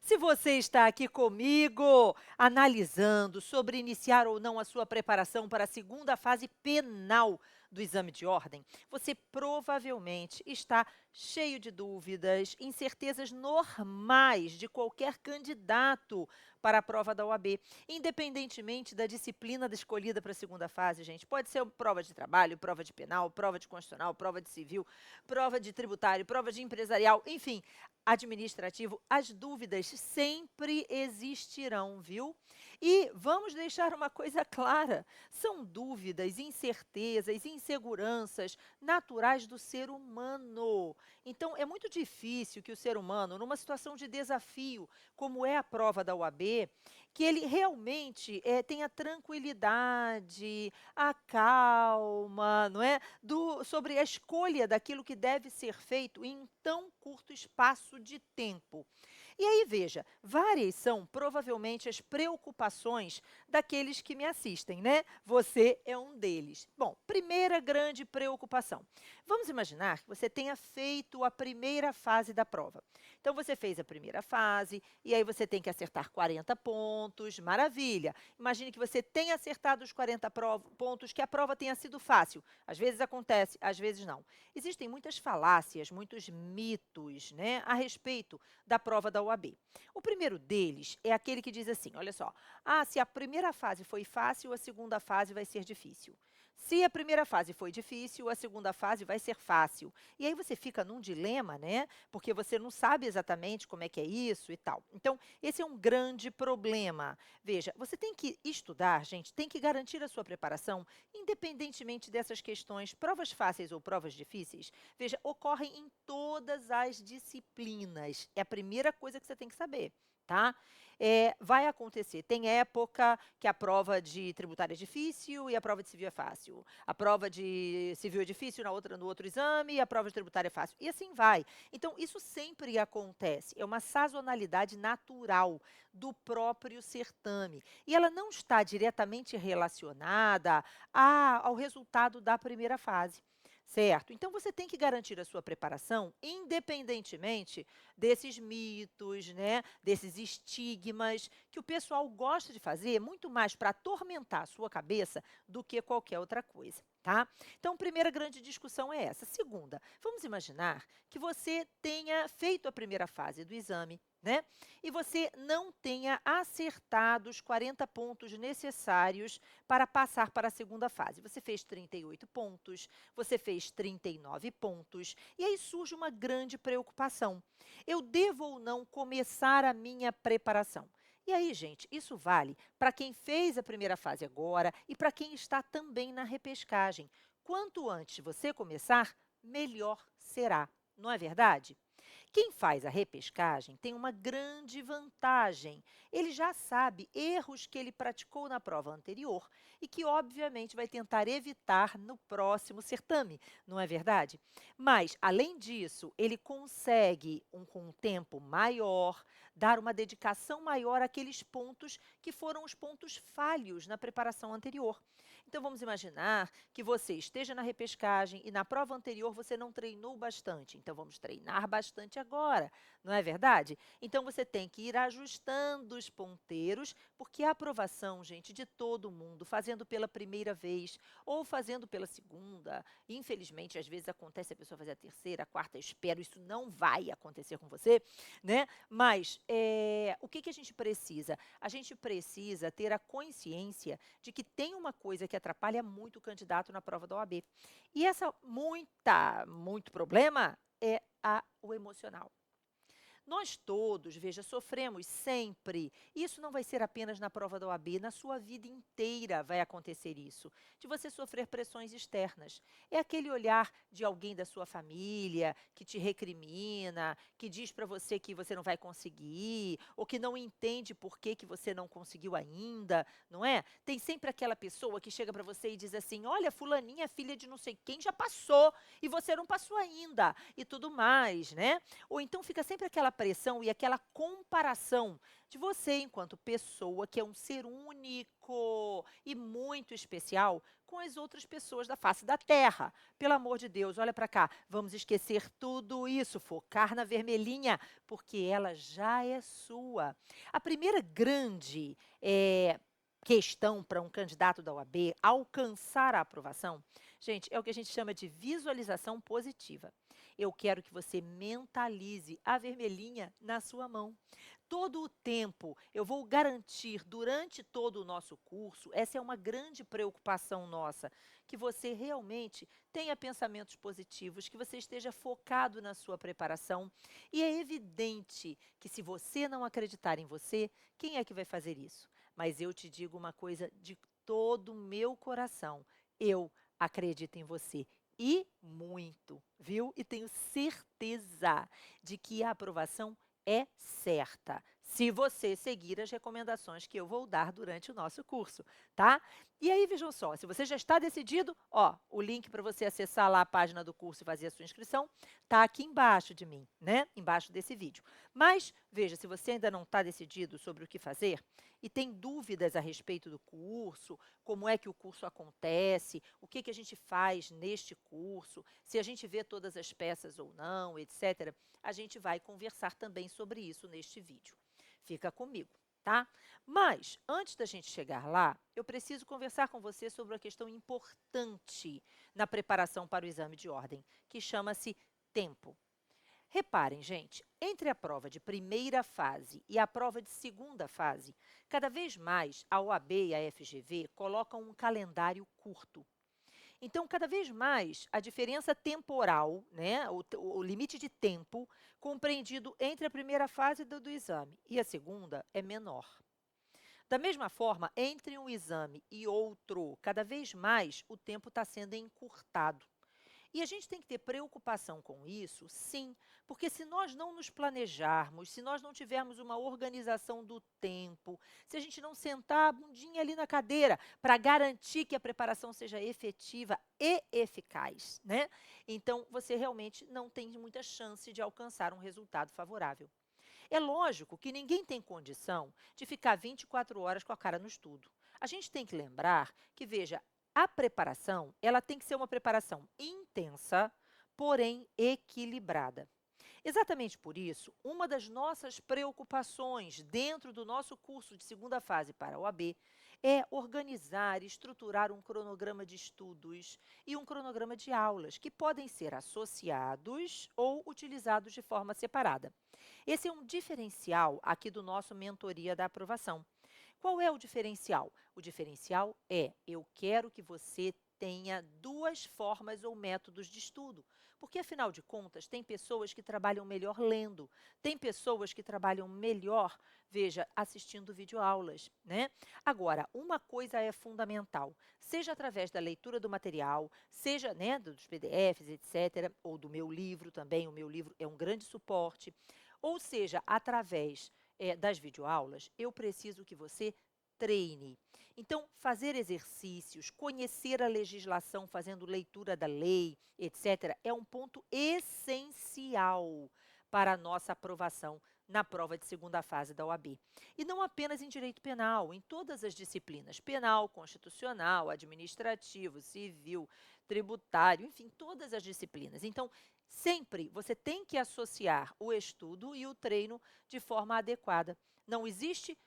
Se você está aqui comigo, analisando sobre iniciar ou não a sua preparação para a segunda fase penal do exame de ordem, você provavelmente está cheio de dúvidas, incertezas normais de qualquer candidato para a prova da OAB, independentemente da disciplina escolhida para a segunda fase, gente. Pode ser prova de trabalho, prova de penal, prova de constitucional, prova de civil, prova de tributário, prova de empresarial, enfim, administrativo, as dúvidas sempre existirão, viu? E vamos deixar uma coisa clara: são dúvidas, incertezas, inseguranças naturais do ser humano. Então, é muito difícil que o ser humano, numa situação de desafio, como é a prova da OAB, que ele realmente tenha tranquilidade, a calma, não é? Sobre a escolha daquilo que deve ser feito em tão curto espaço de tempo. E aí, veja, várias são provavelmente as preocupações daqueles que me assistem, né? Você é um deles. Bom, primeira grande preocupação. Vamos imaginar que você tenha feito a primeira fase da prova. Então, você fez a primeira fase, e aí você tem que acertar 40 pontos, maravilha. Imagine que você tenha acertado os 40 pontos, que a prova tenha sido fácil. Às vezes acontece, às vezes não. Existem muitas falácias, muitos mitos, né, a respeito da prova da OAB. O primeiro deles é aquele que diz assim, olha só, se a primeira fase foi fácil, a segunda fase vai ser difícil. Se a primeira fase foi difícil, a segunda fase vai ser fácil. E aí você fica num dilema, né? Porque você não sabe exatamente como é que é isso e tal. Então, esse é um grande problema. Veja, você tem que estudar, gente, tem que garantir a sua preparação, independentemente dessas questões, provas fáceis ou provas difíceis, veja, ocorrem em todas as disciplinas. É a primeira coisa que você tem que saber. Tá? Vai acontecer. Tem época que a prova de tributário é difícil e a prova de civil é fácil. A prova de civil é difícil no outro exame e a prova de tributário é fácil. E assim vai. Então, isso sempre acontece. É uma sazonalidade natural do próprio certame. E ela não está diretamente relacionada ao resultado da primeira fase. Certo? Então, você tem que garantir a sua preparação independentemente desses mitos, né, desses estigmas que o pessoal gosta de fazer muito mais para atormentar a sua cabeça do que qualquer outra coisa. Tá? Então, primeira grande discussão é essa. Segunda, vamos imaginar que você tenha feito a primeira fase do exame, né? E você não tenha acertado os 40 pontos necessários para passar para a segunda fase. Você fez 38 pontos, você fez 39 pontos, e aí surge uma grande preocupação. Eu devo ou não começar a minha preparação? E aí, gente, isso vale para quem fez a primeira fase agora e para quem está também na repescagem. Quanto antes você começar, melhor será, não é verdade? Quem faz a repescagem tem uma grande vantagem. Ele já sabe erros que ele praticou na prova anterior e que, obviamente, vai tentar evitar no próximo certame, não é verdade? Mas, além disso, ele consegue, com um tempo maior, dar uma dedicação maior àqueles pontos que foram os pontos falhos na preparação anterior. Então, vamos imaginar que você esteja na repescagem e na prova anterior você não treinou bastante. Então, vamos treinar bastante agora, não é verdade? Então, você tem que ir ajustando os ponteiros, porque a aprovação, gente, de todo mundo, fazendo pela primeira vez ou fazendo pela segunda, infelizmente, às vezes acontece a pessoa fazer a terceira, a quarta, eu espero, isso não vai acontecer com você, né? Mas o que a gente precisa? A gente precisa ter a consciência de que tem uma coisa que atrapalha muito o candidato na prova da OAB. E essa muito problema é o emocional. Nós todos, veja, sofremos sempre. Isso não vai ser apenas na prova da OAB, na sua vida inteira vai acontecer isso, de você sofrer pressões externas. É aquele olhar de alguém da sua família que te recrimina, que diz para você que você não vai conseguir, ou que não entende por que você não conseguiu ainda, não é? Tem sempre aquela pessoa que chega para você e diz assim, olha, fulaninha, filha de não sei quem, já passou, e você não passou ainda, e tudo mais, né? Ou então fica sempre aquela pressão e aquela comparação de você, enquanto pessoa, que é um ser único e muito especial, com as outras pessoas da face da Terra. Pelo amor de Deus, olha para cá, vamos esquecer tudo isso, focar na vermelhinha, porque ela já é sua. A primeira grande questão para um candidato da OAB alcançar a aprovação, gente, é o que a gente chama de visualização positiva. Eu quero que você mentalize a vermelhinha na sua mão. Todo o tempo, eu vou garantir durante todo o nosso curso, essa é uma grande preocupação nossa, que você realmente tenha pensamentos positivos, que você esteja focado na sua preparação. E é evidente que se você não acreditar em você, quem é que vai fazer isso? Mas eu te digo uma coisa de todo o meu coração, eu acredito em você. E muito, viu? E tenho certeza de que a aprovação é certa, se você seguir as recomendações que eu vou dar durante o nosso curso, tá? E aí, vejam só, se você já está decidido, ó, o link para você acessar lá a página do curso e fazer a sua inscrição tá aqui embaixo de mim, né? Embaixo desse vídeo. Mas, veja, se você ainda não está decidido sobre o que fazer e tem dúvidas a respeito do curso, como é que o curso acontece, o que a gente faz neste curso, se a gente vê todas as peças ou não, etc., a gente vai conversar também sobre isso neste vídeo. Fica comigo, tá? Mas, antes da gente chegar lá, eu preciso conversar com você sobre uma questão importante na preparação para o exame de ordem, que chama-se tempo. Reparem, gente, entre a prova de primeira fase e a prova de segunda fase, cada vez mais a OAB e a FGV colocam um calendário curto. Então, cada vez mais, a diferença temporal, né, o limite de tempo compreendido entre a primeira fase do exame e a segunda é menor. Da mesma forma, entre um exame e outro, cada vez mais o tempo está sendo encurtado. E a gente tem que ter preocupação com isso, sim, porque se nós não nos planejarmos, se nós não tivermos uma organização do tempo, se a gente não sentar a bundinha ali na cadeira para garantir que a preparação seja efetiva e eficaz, né? Então, você realmente não tem muita chance de alcançar um resultado favorável. É lógico que ninguém tem condição de ficar 24 horas com a cara no estudo. A gente tem que lembrar que, veja, a preparação, ela tem que ser uma preparação intensa, porém equilibrada. Exatamente por isso, uma das nossas preocupações dentro do nosso curso de segunda fase para a OAB é organizar e estruturar um cronograma de estudos e um cronograma de aulas, que podem ser associados ou utilizados de forma separada. Esse é um diferencial aqui do nosso Mentoria da Aprovação. Qual é o diferencial? O diferencial é, eu quero que você tenha duas formas ou métodos de estudo, porque, afinal de contas, tem pessoas que trabalham melhor lendo, tem pessoas que trabalham melhor, veja, assistindo videoaulas, né? Agora, uma coisa é fundamental, seja através da leitura do material, seja, né, dos PDFs, etc., ou do meu livro também, o meu livro é um grande suporte, ou seja, através das videoaulas, eu preciso que você treine. Então, fazer exercícios, conhecer a legislação fazendo leitura da lei, etc., é um ponto essencial para a nossa aprovação na prova de segunda fase da OAB. E não apenas em direito penal, em todas as disciplinas, penal, constitucional, administrativo, civil, tributário, enfim, todas as disciplinas. Então, sempre você tem que associar o estudo e o treino de forma adequada. Não existe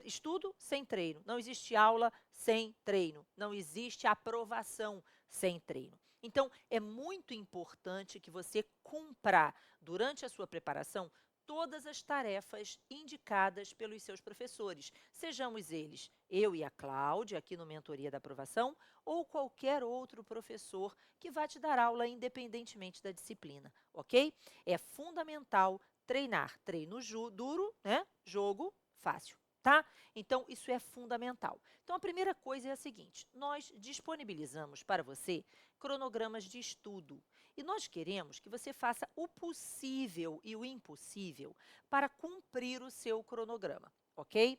estudo sem treino, não existe aula sem treino, não existe aprovação sem treino. Então, é muito importante que você cumpra, durante a sua preparação, todas as tarefas indicadas pelos seus professores, sejamos eles eu e a Cláudia, aqui no Mentoria da Aprovação, ou qualquer outro professor que vai te dar aula independentemente da disciplina, ok? É fundamental treinar, treino duro, né? Jogo fácil. Tá? Então, isso é fundamental. Então, a primeira coisa é a seguinte, nós disponibilizamos para você cronogramas de estudo e nós queremos que você faça o possível e o impossível para cumprir o seu cronograma, ok?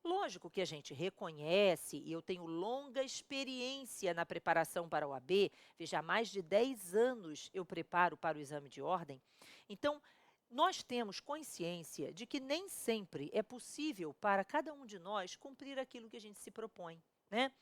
Lógico que a gente reconhece, e eu tenho longa experiência na preparação para a OAB, veja, há mais de 10 anos eu preparo para o exame de ordem, então, nós temos consciência de que nem sempre é possível para cada um de nós cumprir aquilo que a gente se propõe, né?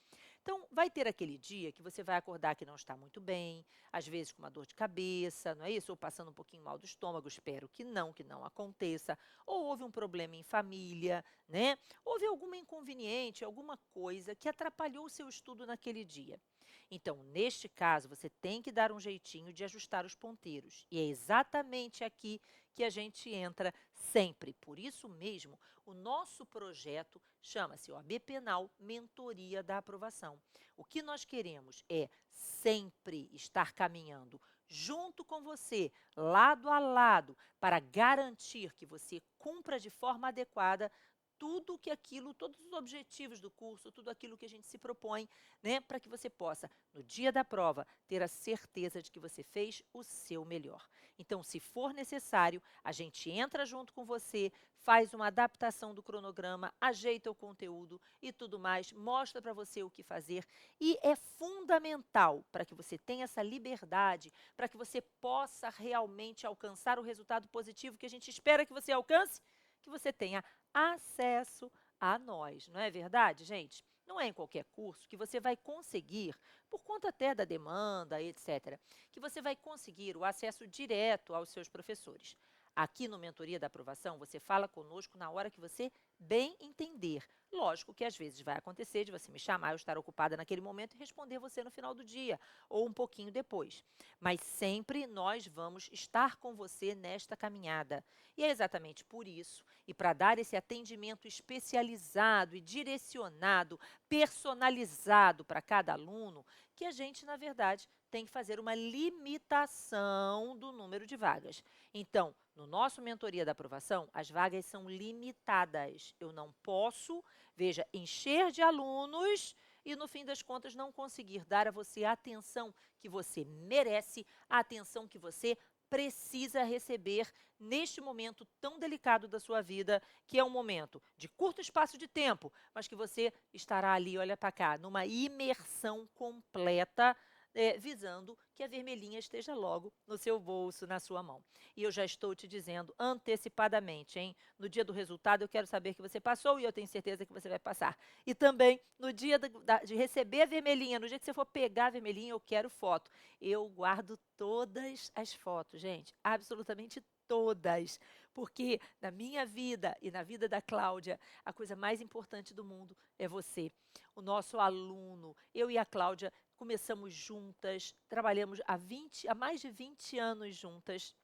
Então, vai ter aquele dia que você vai acordar que não está muito bem, às vezes com uma dor de cabeça, não é isso? Ou passando um pouquinho mal do estômago, espero que não aconteça. Ou houve um problema em família, né? Houve alguma inconveniente, alguma coisa que atrapalhou o seu estudo naquele dia. Então, neste caso, você tem que dar um jeitinho de ajustar os ponteiros. E é exatamente aqui que a gente entra sempre. Por isso mesmo, o nosso projeto chama-se OAB Penal Mentoria da Aprovação. O que nós queremos é sempre estar caminhando junto com você, lado a lado, para garantir que você cumpra de forma adequada tudo que aquilo, todos os objetivos do curso, tudo aquilo que a gente se propõe, né, para que você possa, no dia da prova, ter a certeza de que você fez o seu melhor. Então, se for necessário, a gente entra junto com você, faz uma adaptação do cronograma, ajeita o conteúdo e tudo mais, mostra para você o que fazer. E é fundamental para que você tenha essa liberdade, para que você possa realmente alcançar o resultado positivo que a gente espera que você alcance, que você tenha acesso a nós, não é verdade, gente? Não é em qualquer curso que você vai conseguir, por conta até da demanda, etc., que você vai conseguir o acesso direto aos seus professores. Aqui no Mentoria da Aprovação, você fala conosco na hora que você bem entender. Lógico que às vezes vai acontecer de você me chamar, eu estar ocupada naquele momento e responder você no final do dia ou um pouquinho depois. Mas sempre nós vamos estar com você nesta caminhada. E é exatamente por isso, e para dar esse atendimento especializado e direcionado, personalizado para cada aluno, que a gente, na verdade, tem que fazer uma limitação do número de vagas. Então, no nosso Mentoria da Aprovação, as vagas são limitadas. Eu não posso, veja, encher de alunos e, no fim das contas, não conseguir dar a você a atenção que você merece, a atenção que você precisa receber neste momento tão delicado da sua vida, que é um momento de curto espaço de tempo, mas que você estará ali, olha para cá, numa imersão completa, visando que a vermelhinha esteja logo no seu bolso, na sua mão. E eu já estou te dizendo antecipadamente, hein? No dia do resultado, eu quero saber que você passou e eu tenho certeza que você vai passar. E também, no dia de receber a vermelhinha, no dia que você for pegar a vermelhinha, eu quero foto. Eu guardo todas as fotos, gente, absolutamente todas, porque na minha vida e na vida da Cláudia, a coisa mais importante do mundo é você, o nosso aluno. Eu e a Cláudia começamos juntas, trabalhamos há mais de 20 anos juntas.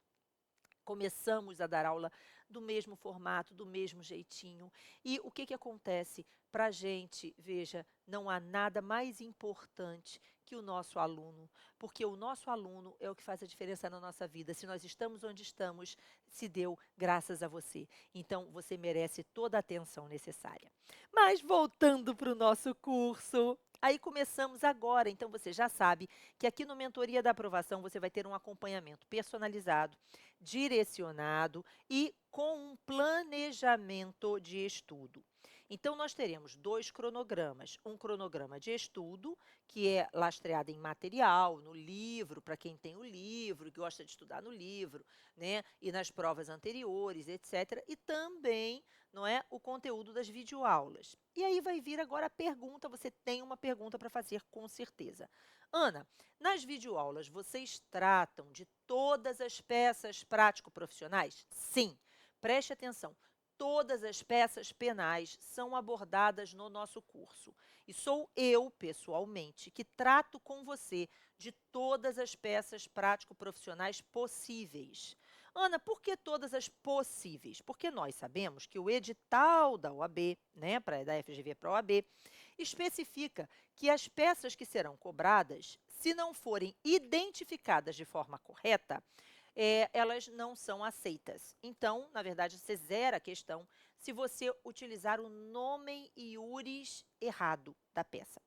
Começamos a dar aula do mesmo formato, do mesmo jeitinho. E o que acontece? Para a gente, veja, não há nada mais importante que o nosso aluno, porque o nosso aluno é o que faz a diferença na nossa vida. Se nós estamos onde estamos, se deu graças a você. Então, você merece toda a atenção necessária. Mas, voltando para o nosso curso, aí começamos agora. Então, você já sabe que aqui no Mentoria da Aprovação você vai ter um acompanhamento personalizado, direcionado e com um planejamento de estudo. Então, nós teremos 2 cronogramas. Um cronograma de estudo, que é lastreado em material, no livro, para quem tem o livro e gosta de estudar no livro, né? E nas provas anteriores, etc. E também, não é, o conteúdo das videoaulas. E aí vai vir agora a pergunta, você tem uma pergunta para fazer com certeza. Ana, nas videoaulas vocês tratam de todas as peças prático-profissionais? Sim. Preste atenção. Todas as peças penais são abordadas no nosso curso. E sou eu, pessoalmente, que trato com você de todas as peças prático-profissionais possíveis. Ana, por que todas as possíveis? Porque nós sabemos que o edital da OAB, né, da FGV para a OAB, especifica que as peças que serão cobradas, se não forem identificadas de forma correta, elas não são aceitas. Então, na verdade, você zera a questão se você utilizar o nome iuris errado da peça.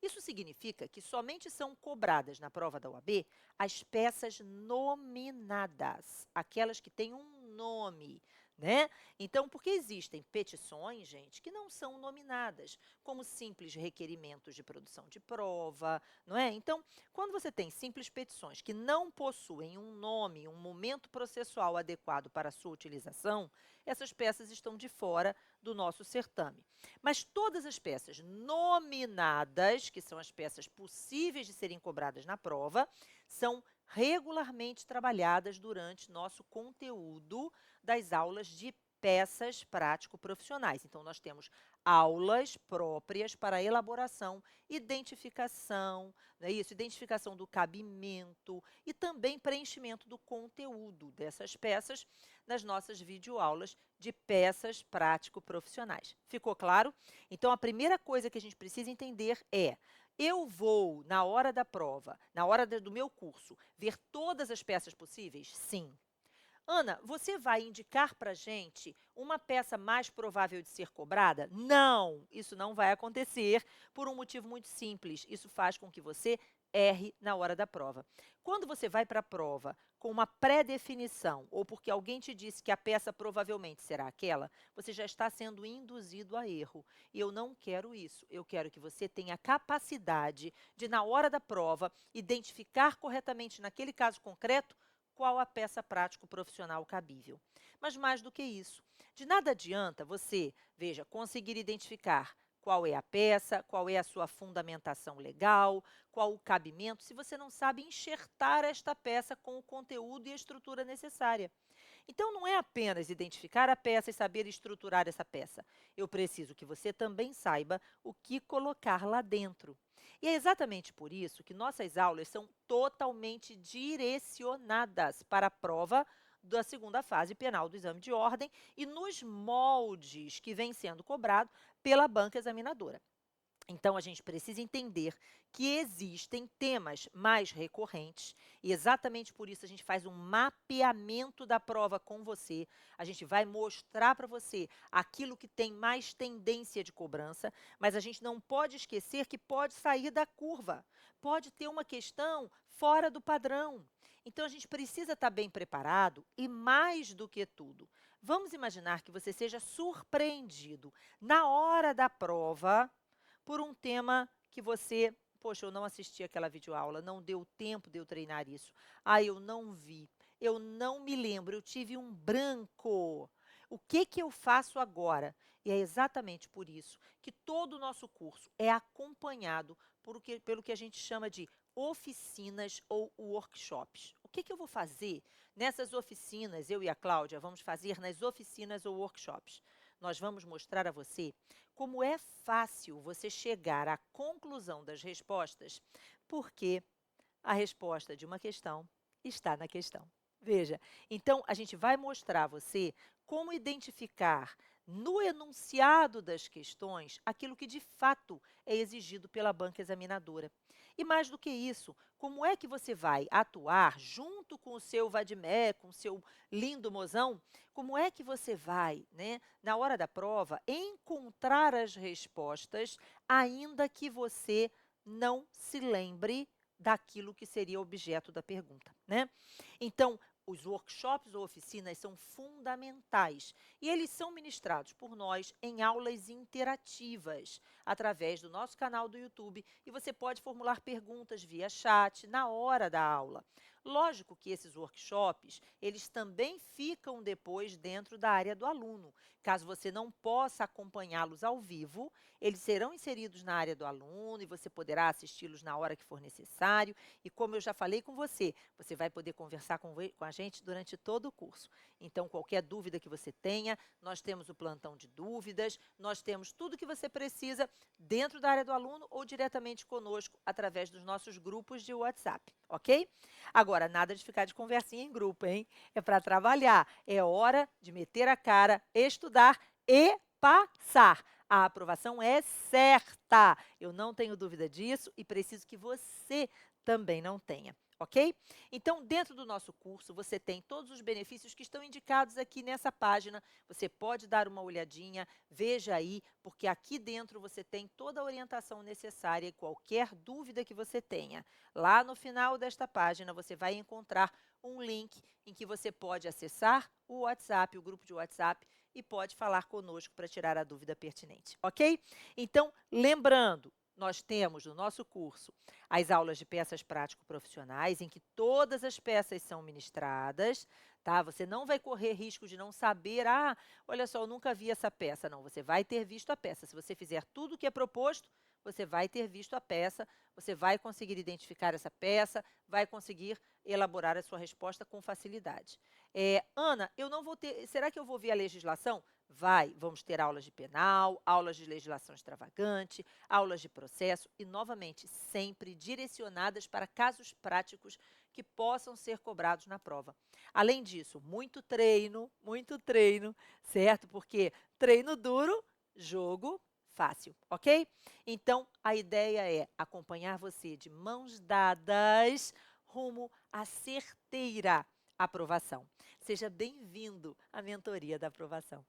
Isso significa que somente são cobradas na prova da OAB as peças nominadas, aquelas que têm um nome, né? Então, porque existem petições, gente, que não são nominadas, como simples requerimentos de produção de prova, não é? Então, quando você tem simples petições que não possuem um nome, um momento processual adequado para a sua utilização, essas peças estão de fora do nosso certame. Mas todas as peças nominadas, que são as peças possíveis de serem cobradas na prova, são regularmente trabalhadas durante nosso conteúdo das aulas de peças prático-profissionais. Então, nós temos aulas próprias para a elaboração, identificação, não é isso? Identificação do cabimento e também preenchimento do conteúdo dessas peças nas nossas videoaulas de peças prático-profissionais. Ficou claro? Então, a primeira coisa que a gente precisa entender é: eu vou, na hora da prova, na hora do meu curso, ver todas as peças possíveis? Sim. Ana, você vai indicar para a gente uma peça mais provável de ser cobrada? Não, isso não vai acontecer por um motivo muito simples. Isso faz com que você erre na hora da prova. Quando você vai para a prova com uma pré-definição ou porque alguém te disse que a peça provavelmente será aquela, você já está sendo induzido a erro. E eu não quero isso. Eu quero que você tenha a capacidade de, na hora da prova, identificar corretamente naquele caso concreto qual a peça prático-profissional cabível. Mas mais do que isso, de nada adianta você, veja, conseguir identificar qual é a peça, qual é a sua fundamentação legal, qual o cabimento, se você não sabe enxertar esta peça com o conteúdo e a estrutura necessária. Então, não é apenas identificar a peça e saber estruturar essa peça. Eu preciso que você também saiba o que colocar lá dentro. E é exatamente por isso que nossas aulas são totalmente direcionadas para a prova da segunda fase penal do exame de ordem e nos moldes que vem sendo cobrado pela banca examinadora. Então, a gente precisa entender que existem temas mais recorrentes e exatamente por isso a gente faz um mapeamento da prova com você. A gente vai mostrar para você aquilo que tem mais tendência de cobrança, mas a gente não pode esquecer que pode sair da curva, pode ter uma questão fora do padrão. Então, a gente precisa estar bem preparado e, mais do que tudo, vamos imaginar que você seja surpreendido na hora da prova por um tema que você, poxa, eu não assisti aquela videoaula, não deu tempo de eu treinar isso. Ah, eu não vi, eu não me lembro, eu tive um branco. O que eu faço agora? E é exatamente por isso que todo o nosso curso é acompanhado pelo que a gente chama de oficinas ou workshops. O que eu vou fazer nessas oficinas? Eu e a Cláudia vamos fazer nas oficinas ou workshops. Nós vamos mostrar a você como é fácil você chegar à conclusão das respostas, porque a resposta de uma questão está na questão. Veja, então a gente vai mostrar a você como identificar no enunciado das questões aquilo que de fato é exigido pela banca examinadora. E mais do que isso, como é que você vai atuar junto com o seu vademé, com o seu lindo mozão, como é que você vai, né, na hora da prova, encontrar as respostas, ainda que você não se lembre daquilo que seria objeto da pergunta, né? Então, os workshops ou oficinas são fundamentais e eles são ministrados por nós em aulas interativas através do nosso canal do YouTube e você pode formular perguntas via chat na hora da aula. Lógico que esses workshops, eles também ficam depois dentro da área do aluno. Caso você não possa acompanhá-los ao vivo, eles serão inseridos na área do aluno e você poderá assisti-los na hora que for necessário. E como eu já falei com você, você vai poder conversar com a gente durante todo o curso. Então, qualquer dúvida que você tenha, nós temos o plantão de dúvidas, nós temos tudo que você precisa dentro da área do aluno ou diretamente conosco através dos nossos grupos de WhatsApp, ok? Agora, nada de ficar de conversinha em grupo, hein? É para trabalhar, é hora de meter a cara, estudar e passar. A aprovação é certa, eu não tenho dúvida disso e preciso que você também não tenha, ok? Então, dentro do nosso curso, você tem todos os benefícios que estão indicados aqui nessa página. Você pode dar uma olhadinha, veja aí, porque aqui dentro você tem toda a orientação necessária e qualquer dúvida que você tenha. Lá no final desta página, você vai encontrar um link em que você pode acessar o WhatsApp, o grupo de WhatsApp, e pode falar conosco para tirar a dúvida pertinente, ok? Então, lembrando, nós temos no nosso curso as aulas de peças prático-profissionais, em que todas as peças são ministradas, tá? Você não vai correr risco de não saber, olha só, eu nunca vi essa peça. Não, você vai ter visto a peça. Se você fizer tudo o que é proposto, você vai ter visto a peça, você vai conseguir identificar essa peça, vai conseguir elaborar a sua resposta com facilidade. Ana, eu não vou ter, será que eu vou ver a legislação? Vai, vamos ter aulas de penal, aulas de legislação extravagante, aulas de processo e, novamente, sempre direcionadas para casos práticos que possam ser cobrados na prova. Além disso, muito treino, certo? Porque treino duro, jogo fácil, ok? Então, a ideia é acompanhar você de mãos dadas rumo à certeira aprovação. Seja bem-vindo à mentoria da aprovação.